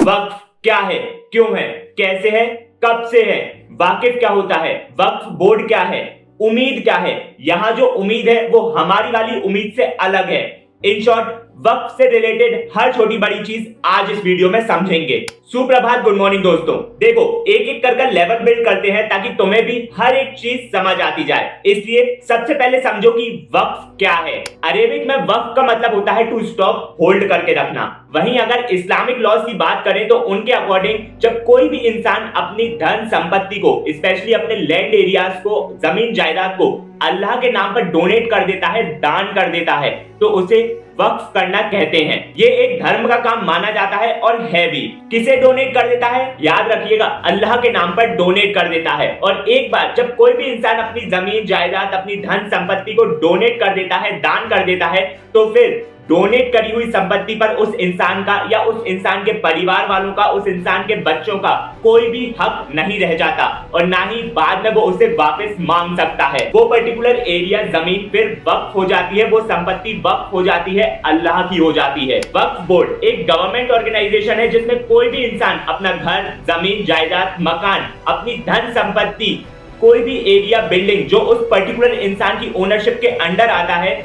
वक्फ क्या है, क्यों है, कैसे है, कब से है, वाकिफ क्या होता है, वक्फ बोर्ड क्या है, उम्मीद क्या है। यहां जो उम्मीद है वो हमारी वाली उम्मीद से अलग है। इन शॉर्ट, वक्फ से रिलेटेड हर छोटी बड़ी चीज आज इस वीडियो में समझेंगे। सुप्रभात, गुड मॉर्निंग दोस्तों। देखो, एक एक कर लेवल बिल्ड करते हैं ताकि तुम्हें भी हर एक चीज समझ आती जाए। इसलिए सबसे पहले समझो कि वक्फ क्या है। अरेबिक में वक्फ का मतलब होता है टू स्टॉप, होल्ड करके रखना। वहीं अगर इस्लामिक लॉज की बात करें तो उनके अकॉर्डिंग जब कोई भी इंसान अपनी धन संपत्ति को, स्पेशली अपने लैंड एरियाज को, जमीन जायदाद को अल्लाह के नाम पर डोनेट कर देता है, दान कर देता है, तो उसे वक्फ करना कहते हैं। ये एक धर्म का काम माना जाता है और है भी। किसे डोनेट कर देता है? याद रखिएगा, अल्लाह के नाम पर डोनेट कर देता है। और एक बार जब कोई भी इंसान अपनी जमीन जायदाद, अपनी धन संपत्ति को डोनेट कर देता है, दान कर देता है, तो फिर डोनेट करी हुई संपत्ति पर उस इंसान का या उस इंसान के परिवार वालों का, उस इंसान के बच्चों का कोई भी हक नहीं रह जाता और ना ही बाद में वो उसे वापस मांग सकता है। वो पर्टिकुलर एरिया, जमीन फिर वक्फ हो जाती है, वो संपत्ति वक्फ हो जाती है, अल्लाह की हो जाती है। वक्फ बोर्ड एक गवर्नमेंट ऑर्गेनाइजेशन है जिसमें कोई भी इंसान अपना घर, जमीन जायदाद, मकान, अपनी धन संपत्ति, कोई भी एरिया, बिल्डिंग जो उस पर्टिकुलर इंसान की ओनरशिप के अंडर आता है,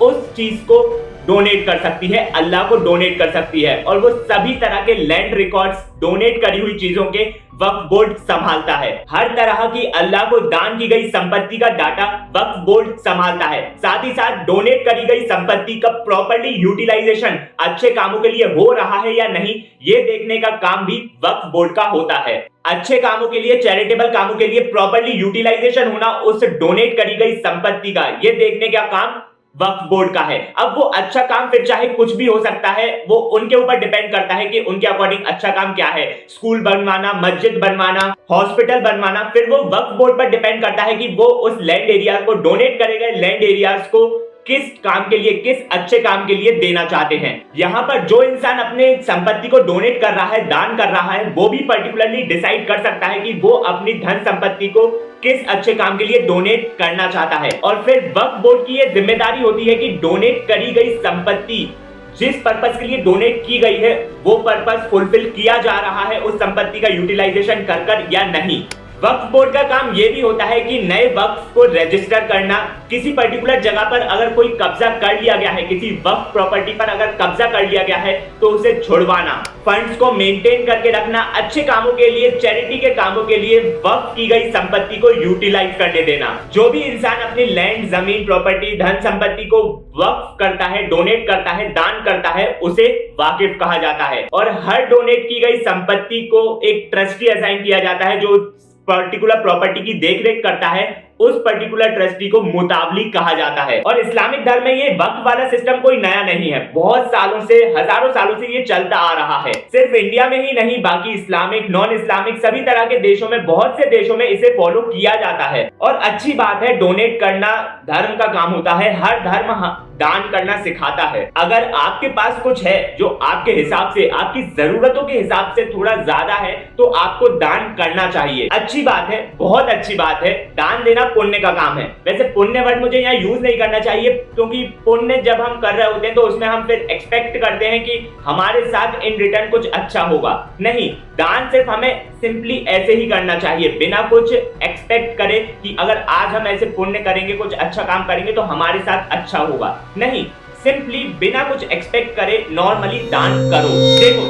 उस चीज को डोनेट कर सकती है, अल्लाह को डोनेट कर सकती है। और वो सभी तरह के लैंड रिकॉर्ड्स, डोनेट करी हुई चीजों के वक्फ बोर्ड संभालता है। हर तरह की अल्लाह को दान की गई संपत्ति का डाटा वक्फ बोर्ड संभालता है। साथ ही साथ डोनेट करी गई संपत्ति का प्रॉपर्ली यूटिलाइजेशन अच्छे कामों के लिए हो रहा है या नहीं, ये देखने का काम भी वक्फ बोर्ड का होता है। अच्छे कामों के लिए, चैरिटेबल कामों के लिए प्रॉपर्ली यूटिलाइजेशन होना उस डोनेट करी गई संपत्ति का, ये देखने का काम वक्फ बोर्ड का है। अब वो अच्छा काम फिर चाहे कुछ भी हो सकता है, वो उनके ऊपर डिपेंड करता है कि उनके अकॉर्डिंग अच्छा काम क्या है। स्कूल बनवाना, मस्जिद बनवाना, हॉस्पिटल बनवाना, फिर वो वक्फ बोर्ड पर डिपेंड करता है कि वो उस लैंड एरिया को डोनेट करेगा, लैंड एरियाज को किस काम के लिए, किस अच्छे काम के लिए देना चाहते हैं। यहाँ पर जो इंसान अपने संपत्ति को डोनेट कर रहा है, दान कर रहा है, वो भी पर्टिकुलरली डिसाइड कर सकता है कि वो अपनी धन संपत्ति को किस अच्छे काम के लिए डोनेट करना चाहता है। और फिर वक्फ बोर्ड की ये जिम्मेदारी होती है कि डोनेट करी गई संपत्ति जिस पर्पस के लिए डोनेट की गई है, वो पर्पस फुलफिल किया जा रहा है उस संपत्ति का यूटिलाइजेशन कर या नहीं। वक्फ बोर्ड का काम यह भी होता है कि नए वक्फ को रजिस्टर करना, किसी पर्टिकुलर जगह पर अगर कोई कब्जा कर लिया गया है, किसी वक्फ प्रॉपर्टी पर अगर कब्जा कर लिया गया है तो उसे छुड़वाना, फंड्स को मेंटेन करके रखना, अच्छे कामों के लिए, चैरिटी के कामों के लिए वक्फ की गई संपत्ति को यूटिलाइज करने देना। जो भी इंसान अपनी लैंड, जमीन, प्रॉपर्टी, धन संपत्ति को वक्फ करता है, डोनेट करता है, दान करता है, उसे वाकिफ कहा जाता है। और हर डोनेट की गई संपत्ति को एक ट्रस्टी असाइन किया जाता है जो पर्टिकुलर प्रॉपर्टी की देखरेख करता है, उस पर्टिकुलर ट्रस्टी को मुतावली कहा जाता है। और इस्लामिक धर्म में ये वक्फ वाला सिस्टम कोई नया नहीं है, बहुत सालों से, हजारों सालों से ये चलता आ रहा है। सिर्फ इंडिया में ही नहीं, बाकी इस्लामिक, नॉन इस्लामिक सभी तरह के देशों में, बहुत से देशों में इसे फॉलो किया जाता है। और अच्छी बात है, डोनेट करना धर्म का काम होता है, हर धर्म दान करना सिखाता है। अगर आपके पास कुछ है जो आपके हिसाब से, आपकी जरूरतों के हिसाब से थोड़ा ज्यादा है, तो आपको दान करना चाहिए। अच्छी बात है, बहुत अच्छी बात है। दान देना पुण्य का काम है। वैसे पुण्य वर्ड मुझे यहाँ यूज नहीं करना चाहिए, क्योंकि पुण्य जब हम कर रहे होते हैं तो उसमें हम फिर एक्सपेक्ट करते हैं कि हमारे साथ इन रिटर्न कुछ अच्छा होगा। नहीं, दान सिर्फ हमें सिंपली ऐसे ही करना चाहिए, बिना कुछ एक्सपेक्ट करे कि अगर आज हम ऐसे पुण्य करेंगे, कुछ अच्छा काम करेंगे तो हमारे साथ अच्छा होगा। नहीं, सिंपली बिना कुछ एक्सपेक्ट करे नॉर्मली दान करो। देखो,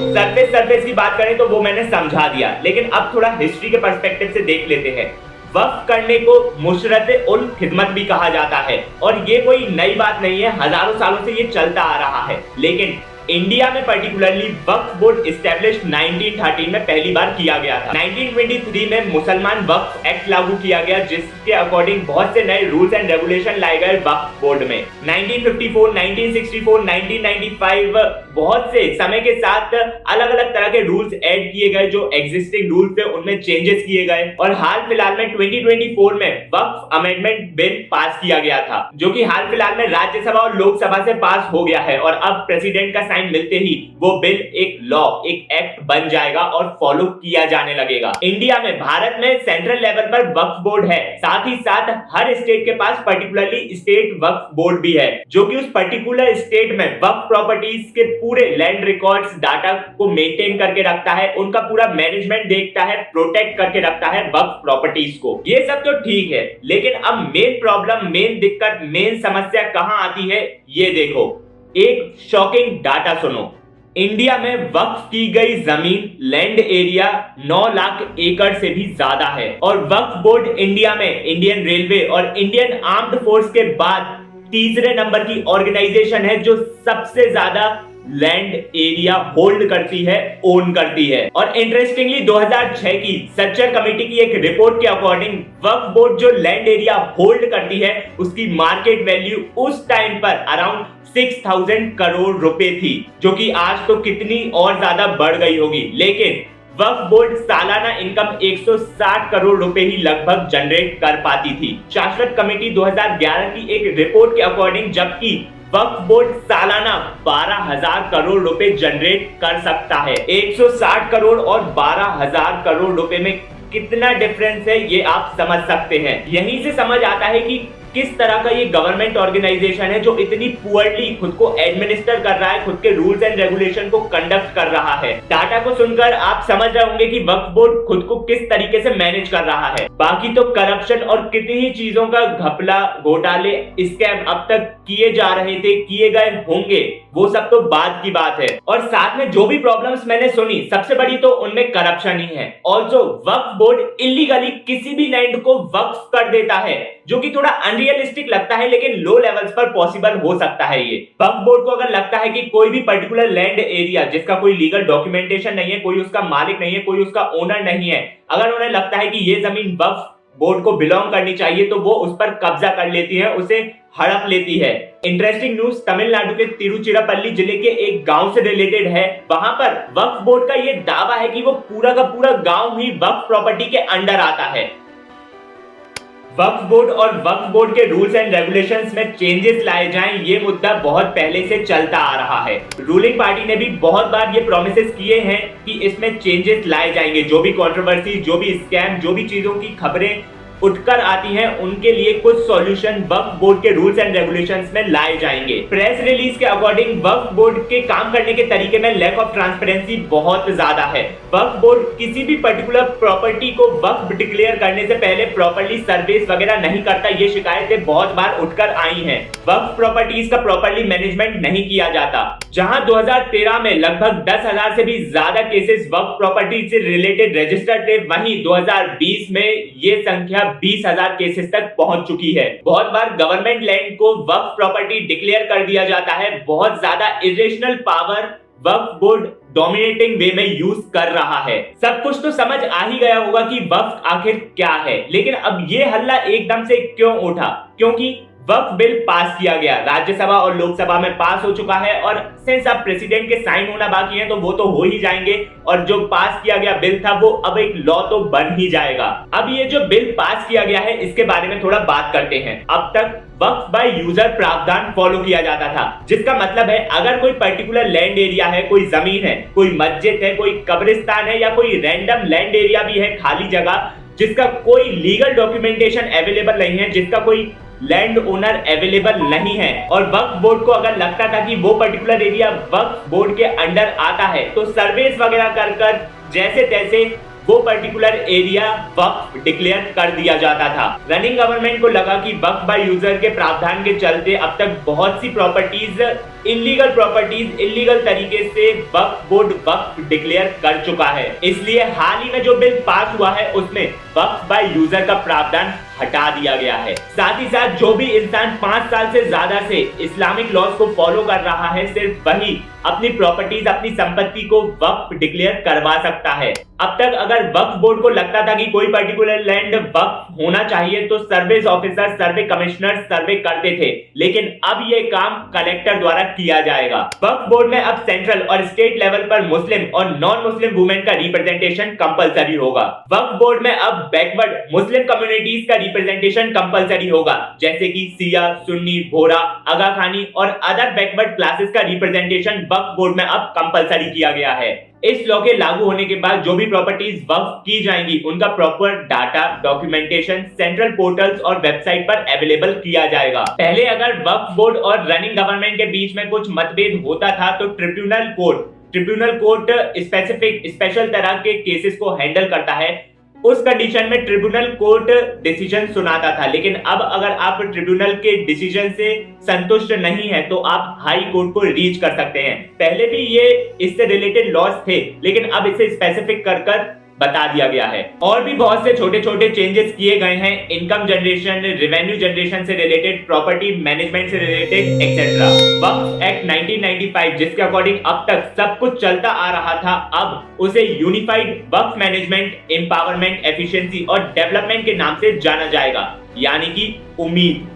सरफेस की बात करें तो वो मैंने समझा दिया, लेकिन अब थोड़ा हिस्ट्री के पर्सपेक्टिव से देख लेते हैं। वक्फ करने को मुशरत उल खिदमत भी कहा जाता है और ये कोई नई बात नहीं है, हजारों सालों से ये चलता आ रहा है। लेकिन इंडिया में पर्टिकुलरली वक्फ बोर्ड इस्टेब्लिश 1913 में पहली बार किया गया था। 1923 में मुसलमान वक्फ एक्ट लागू किया गया, जिसके अकॉर्डिंग बहुत से नए रूल्स एंड रेगुलेशन लाए गए वक्फ बोर्ड में। 1954, 1964, 1995 बहुत से समय के साथ अलग अलग तरह के रूल्स ऐड किए गए, जो एग्जिस्टिंग रूल्स थे उनमें चेंजेस किए गए। और हाल फिलहाल में 2024 में वक्फ अमेंडमेंट बिल पास किया गया था, जो कि हाल फिलहाल में राज्यसभा और लोकसभा से पास हो गया है और अब प्रेसिडेंट का साइन मिलते ही वो बिल एक लॉ, एक एक्ट बन जाएगा और फॉलो किया जाने लगेगा। इंडिया में, भारत में सेंट्रल लेवल पर वक्फ बोर्ड है, साथ ही साथ हर स्टेट के पास पर्टिकुलरली स्टेट वक्फ बोर्ड भी है, जो कि उस पर्टिकुलर स्टेट में वक्फ प्रॉपर्टीज के पूरे लैंड रिकॉर्ड्स डाटा को मेंटेन करके रखता है, उनका पूरा मैनेजमेंट देखता है, प्रोटेक्ट करके रखता है वक्फ प्रॉपर्टीज को। ये सब तो ठीक है, लेकिन अब मेन प्रॉब्लम, मेन दिक्कत, मेन समस्या कहां आती है ये देखो। एक शॉकिंग डाटा सुनो। इंडिया में वक्फ की गई जमीन लैंड एरिया 9 लाख एकड़ से भी ज्यादा है और वक्फ बोर्ड इंडिया में इंडियन रेलवे और इंडियन आर्म्ड फोर्स के बाद तीसरे नंबर की ऑर्गेनाइजेशन है जो सबसे ज्यादा लैंड एरिया होल्ड करती है, ओन करती है। और इंटरेस्टिंगली 2006 की सच्चर कमेटी की एक रिपोर्ट के अकॉर्डिंग वक्फ बोर्ड जो लैंड एरिया होल्ड करती है उसकी मार्केट वैल्यू उस टाइम पर अराउंड 6000 करोड़ रुपए थी, जो कि आज तो कितनी और ज्यादा बढ़ गई होगी। लेकिन वक्फ बोर्ड सालाना इनकम 160 करोड़ रुपए ही लगभग जनरेट कर पाती थी। शाश्वत कमेटी 2011 की एक रिपोर्ट के अकॉर्डिंग जबकि वक्फ बोर्ड सालाना 12,000 करोड़ रुपए जनरेट कर सकता है। 160 करोड़ और 12,000 करोड़ रुपए में कितना डिफरेंस है ये आप समझ सकते हैं। यहीं से समझ आता है कि किस तरह का ये गवर्नमेंट ऑर्गेनाइजेशन है जो इतनी पुअरली खुद को एडमिनिस्टर कर रहा है, खुद के रूल्स एंड रेगुलेशन को कंडक्ट कर रहा है। डाटा को सुनकर आप समझ रहे होंगे कि वक्फ बोर्ड खुद को किस तरीके से मैनेज कर रहा है। बाकी तो करप्शन और कितनी ही चीजों का घपला, घोटाले, स्कैम अब तक किए जा रहे थे, किए गए होंगे, वो सब तो बाद की बात है। और साथ में जो भी प्रॉब्लम्स मैंने सुनी, सबसे बड़ी तो उनमें करप्शन ही है। ऑल्सो वक्फ बोर्ड इलीगली किसी भी लैंड को वक्फ कर देता है, जो कि थोड़ा अनरियलिस्टिक लगता है, लेकिन लो लेवल्स पर पॉसिबल हो सकता है। ये वक्फ बोर्ड को अगर लगता है कि कोई भी पर्टिकुलर लैंड एरिया जिसका कोई लीगल डॉक्यूमेंटेशन नहीं है, कोई उसका मालिक नहीं है, कोई उसका ओनर नहीं है, अगर उन्हें लगता है कि ये जमीन वक्फ बोर्ड को बिलोंग करनी चाहिए तो वो उस पर कब्जा कर लेती है, उसे हड़प लेती है। इंटरेस्टिंग न्यूज तमिलनाडु के तिरुचिरापल्ली जिले के एक गांव से रिलेटेड है। वहां पर वक्फ बोर्ड का ये दावा है कि वो पूरा का पूरा गांव ही वक्फ प्रॉपर्टी के अंडर आता है। वक्फ बोर्ड और वक्फ बोर्ड के रूल्स एंड रेगुलेशंस में चेंजेस लाए जाएं, ये मुद्दा बहुत पहले से चलता आ रहा है। रूलिंग पार्टी ने भी बहुत बार ये प्रॉमिसेस किए हैं कि इसमें चेंजेस लाए जाएंगे। जो भी कंट्रोवर्सी, जो भी स्कैम, जो भी चीजों की खबरें उठकर आती हैं, उनके लिए कुछ सॉल्यूशन वक्फ बोर्ड के रूल्स एंड रेगुलेशंस में लाए जाएंगे। प्रेस रिलीज के अकॉर्डिंग वक्फ बोर्ड के काम करने के तरीके में लैक ऑफ ट्रांसपेरेंसी बहुत ज्यादा है। वक्फ बोर्ड किसी भी पर्टिकुलर प्रॉपर्टी को वक्फ डिक्लेयर करने से पहले प्रॉपर्ली सर्वेस वगैरह नहीं करता। ये शिकायतें बहुत बार उठकर आई हैं। वक्फ प्रॉपर्टीज का प्रॉपर्ली मैनेजमेंट नहीं किया जाता। जहां 2013 में लगभग 10,000 से भी ज्यादा केसेस वक्फ प्रॉपर्टी से रिलेटेड रजिस्टर्ड थे, वहीं 2020 में ये संख्या 20,000 केसेस तक पहुंच चुकी है। बहुत बार गवर्नमेंट लैंड को वक्फ प्रॉपर्टी डिक्लेयर कर दिया जाता है। बहुत ज्यादा इरेशनल पावर वक्फ बोर्ड डोमिनेटिंग वे में यूज कर रहा है। सब कुछ तो समझ आ ही गया होगा कि वक्फ आखिर क्या है, लेकिन अब ये हल्ला एकदम से क्यों उठा? क्योंकि वक्फ बिल पास किया गया, राज्यसभा और लोकसभा में पास हो चुका है और सिंस अब प्रेसिडेंट के साइन होना बाकी है तो वो तो हो ही जाएंगे और जो पास किया गया बिल था वो अब एक लॉ तो बन ही जाएगा। अब ये जो बिल पास किया गया है इसके बारे में थोड़ा बात करते हैं। अब तक वक्फ बाय यूजर प्रावधान फॉलो किया जाता था, जिसका मतलब है अगर कोई पर्टिकुलर लैंड एरिया है, कोई जमीन है, कोई मस्जिद है, कोई कब्रिस्तान है या कोई रैंडम लैंड एरिया भी है, खाली जगह जिसका कोई लीगल डॉक्यूमेंटेशन अवेलेबल नहीं है, जिसका कोई लैंड ओनर अवेलेबल नहीं है और वक्फ बोर्ड को अगर लगता था कि वो पर्टिकुलर एरिया वक्फ बोर्ड के अंडर आता है तो सर्वेस वगैरह कर जैसे तैसे वो पर्टिकुलर एरिया वक्फ डिक्लेयर कर दिया जाता था। रनिंग गवर्नमेंट को लगा कि वक्फ बाय यूजर के प्रावधान के चलते अब तक बहुत सी प्रॉपर्टीज इलीगल तरीके से वक्फ बोर्ड वक्फ डिक्लेयर कर चुका है। इसलिए हाल ही में जो बिल पास हुआ है उसमें वक्फ बाय यूजर का प्रावधान हटा दिया गया है। साथ ही साथ जो भी इंसान 5 साल से ज्यादा से इस्लामिक लॉज को फॉलो कर रहा है, सिर्फ वही अपनी प्रॉपर्टीज, अपनी संपत्ति को वक्फ डिक्लेयर करवा सकता है। अब तक अगर वक्फ बोर्ड को लगता था कि कोई पर्टिकुलर लैंड वक्फ होना चाहिए तो सर्वेस ऑफिसर, सर्वे कमिश्नर सर्वे करते थे, लेकिन अब ये काम कलेक्टर द्वारा किया जाएगा। वक्फ बोर्ड में अब सेंट्रल और स्टेट लेवल पर मुस्लिम और नॉन मुस्लिम वुमेन का रिप्रेजेंटेशन कंपलसरी होगा। वक्फ बोर्ड में अब बैकवर्ड मुस्लिम कम्युनिटीज का रिप्रेजेंटेशन कंपलसरी होगा, जैसे कि सिया, सुन्नी, बोहरा, आगा खानी और अदर बैकवर्ड क्लासेस का रिप्रेजेंटेशन वक्फ बोर्ड में अब कंपलसरी किया गया है। इस लॉ के लागू होने के बाद जो भी प्रॉपर्टीज वक्फ की जाएंगी उनका proper data documentation central portals और वेबसाइट पर अवेलेबल किया जाएगा। पहले अगर वक्फ बोर्ड और रनिंग गवर्नमेंट के बीच में कुछ मतभेद होता था तो ट्रिब्यूनल कोर्ट स्पेशल तरह के केसेस को हैंडल करता है। उस कंडीशन में ट्रिब्यूनल कोर्ट डिसीजन सुनाता था, लेकिन अब अगर आप ट्रिब्यूनल के डिसीजन से संतुष्ट नहीं है तो आप हाई कोर्ट को रीच कर सकते हैं। पहले भी ये इससे रिलेटेड लॉज थे, लेकिन अब इसे स्पेसिफिक कर बता दिया गया है। और भी बहुत से छोटे छोटे चेंजेस किए गए हैं, इनकम जनरेशन, रेवेन्यू जनरेशन से रिलेटेड, प्रॉपर्टी मैनेजमेंट से रिलेटेड एक्सेट्रा। वक्फ एक्ट 1995 जिसके अकॉर्डिंग अब तक सब कुछ चलता आ रहा था, अब उसे यूनिफाइड वक्फ मैनेजमेंट, एम्पावरमेंट, एफिशिएंसी और डेवलपमेंट के नाम से जाना जाएगा, यानी कि उम्मीद।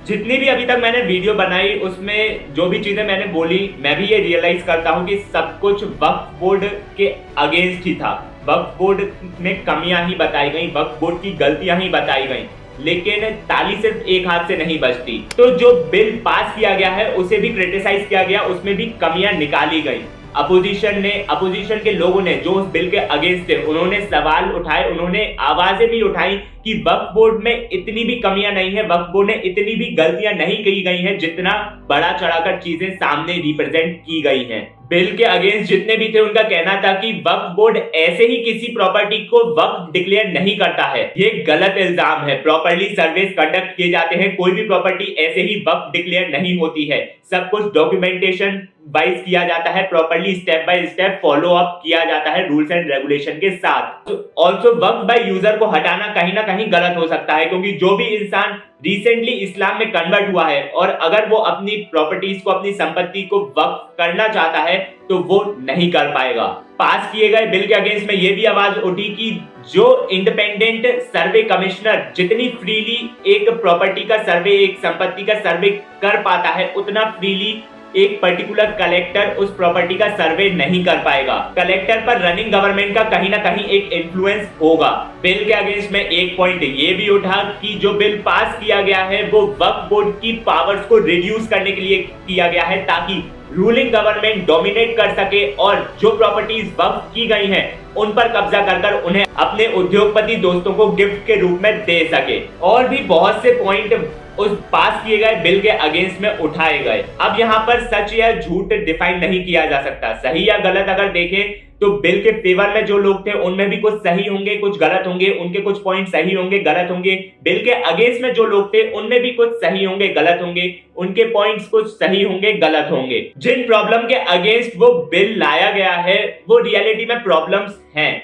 जितनी भी अभी तक मैंने वीडियो बनाई उसमें जो भी चीजें मैंने बोली, मैं भी ये रियलाइज करता हूँ कि सब कुछ वक्फ बोर्ड के अगेंस्ट ही था। वक्फ बोर्ड में कमियां ही बताई गई, वक्फ बोर्ड की गलतियां ही बताई गई, लेकिन ताली सिर्फ एक हाथ से नहीं बजती। तो जो बिल पास किया गया है उसे भी क्रिटिसाइज किया गया, उसमें भी कमियां निकाली गई। अपोजिशन के लोगों ने जो उस बिल के अगेंस्ट थे उन्होंने सवाल उठाए, उन्होंने आवाजें भी उठाई कि वक्फ बोर्ड में इतनी भी कमियां नहीं है, वक्फ बोर्ड ने इतनी भी गलतियां नहीं की गई हैं जितना बड़ा चढ़ाकर चीजें सामने रिप्रेजेंट की गई हैं। बिल के अगेंस्ट जितने भी थे उनका कहना था कि वक्फ बोर्ड ऐसे ही किसी प्रॉपर्टी को वक्फ डिक्लेयर नहीं करता है, ये गलत इल्जाम है। प्रॉपर्ली सर्वेस कंडक्ट किए जाते हैं, कोई भी प्रॉपर्टी ऐसे ही वक्फ डिक्लेयर नहीं होती है। सब कुछ डॉक्यूमेंटेशन वाइज किया जाता है, properly step by step follow up किया जाता है रूल्स एंड रेगुलेशन के साथ। ऑल्सो वक्फ बाय यूजर को हटाना कहीं ना कहीं गलत हो सकता है, क्योंकि जो भी इंसान रिसेंटली इस्लाम में कन्वर्ट हुआ है और अगर वो अपनी प्रॉपर्टीज को, अपनी संपत्ति को वक्फ करना चाहता है तो वो नहीं कर पाएगा। पास किए गए बिल के अगेंस्ट में ये भी आवाज उठी कि जो इंडिपेंडेंट सर्वे कमिश्नर जितनी फ्रीली एक प्रॉपर्टी का सर्वे, एक संपत्ति का सर्वे कर पाता है, उतना फ्रीली एक पर्टिकुलर कलेक्टर उस प्रॉपर्टी का सर्वे नहीं कर पाएगा। कलेक्टर पर रनिंग गवर्नमेंट का कहीं ना कहीं एक इन्फ्लुएंस होगा। बिल के अगेंस्ट में एक पॉइंट ये भी उठा कि जो बिल पास किया गया है वो वक्फ बोर्ड की पावर्स को रिड्यूस करने के लिए किया गया है, ताकि रूलिंग गवर्नमेंट डोमिनेट कर सके और जो प्रॉपर्टीज वक्फ की गई हैं उन पर कब्जा कर उन्हें अपने उद्योगपति दोस्तों को गिफ्ट के रूप में दे सके। और भी बहुत से पॉइंट उस पास किए गए बिल के अगेंस्ट में उठाए गए। अब यहाँ पर सच या झूठ डिफाइन नहीं किया जा सकता। सही या गलत अगर देखें तो बिल के फेवर में जो लोग थे उनमें भी कुछ सही होंगे, कुछ गलत होंगे, उनके कुछ पॉइंट सही होंगे, गलत होंगे। बिल के अगेंस्ट में जो लोग थे उनमें भी कुछ सही होंगे, गलत होंगे, उनके पॉइंट्स कुछ सही होंगे, गलत होंगे। जिन प्रॉब्लम के अगेंस्ट वो बिल लाया गया है वो रियलिटी में प्रॉब्लम्स हैं,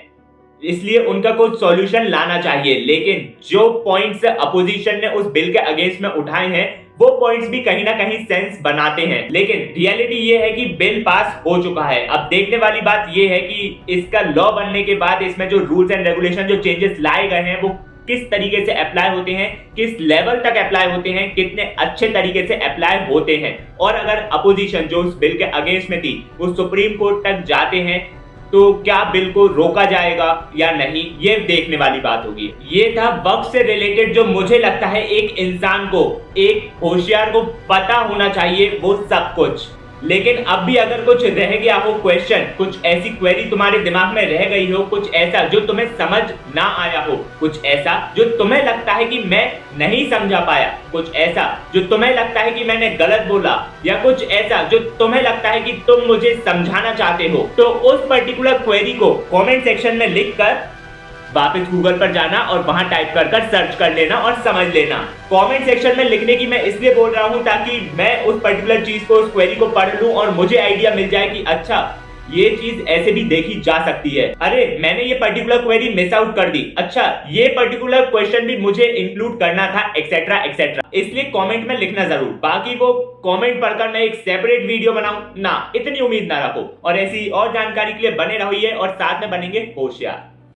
इसलिए उनका कुछ सॉल्यूशन लाना चाहिए। लेकिन जो पॉइंट्स अपोजिशन ने उस बिल के अगेंस्ट में उठाए हैं वो पॉइंट्स भी कहीं ना कहीं सेंस बनाते हैं। लेकिन रियलिटी ये है कि बिल पास हो चुका है। अब देखने वाली बात ये है कि इसका लॉ बनने के बाद इसमें जो रूल्स एंड रेगुलेशन, जो चेंजेस लाए गए हैं वो किस तरीके से अप्लाई होते हैं, किस लेवल तक अप्लाई होते हैं, कितने अच्छे तरीके से अप्लाई होते हैं। और अगर अपोजिशन जो उस बिल के अगेंस्ट में थी वो सुप्रीम कोर्ट तक जाते हैं तो क्या बिल को रोका जाएगा या नहीं, ये देखने वाली बात होगी। ये था वक्फ से रिलेटेड जो मुझे लगता है एक इंसान को, एक होशियार को पता होना चाहिए वो सब कुछ। लेकिन अब भी अगर कुछ रह गया हो क्वेश्चन, कुछ ऐसी क्वेरी तुम्हारे दिमाग में रह गई हो, कुछ ऐसा जो तुम्हें समझ ना आया हो, कुछ ऐसा जो तुम्हें लगता है कि मैं नहीं समझा पाया, कुछ ऐसा जो तुम्हें लगता है कि मैंने गलत बोला, या कुछ ऐसा जो तुम्हें लगता है कि तुम मुझे समझाना चाहते हो, तो उस पर्टिकुलर क्वेरी को कमेंट सेक्शन में लिखकर वापस गूगल पर जाना और वहां टाइप कर सर्च कर लेना और समझ लेना। कमेंट सेक्शन में लिखने की मैं इसलिए बोल रहा हूं ताकि मैं उस पर्टिकुलर चीज को, उस क्वेरी को पढ़ लूं और मुझे आइडिया मिल जाए कि अच्छा ये चीज ऐसे भी देखी जा सकती है। अरे मैंने ये पर्टिकुलर क्वेरी मिस आउट कर दी, अच्छा ये पर्टिकुलर क्वेश्चन भी मुझे इंक्लूड करना था, एक्सेट्रा एक्सेट्रा। इसलिए कमेंट में लिखना जरूर। बाकी वो कमेंट पढ़कर मैं एक सेपरेट वीडियो बनाऊं ना, इतनी उम्मीद ना रखो। और ऐसी और जानकारी के लिए बने रहिए और साथ में बनेंगे होशियार।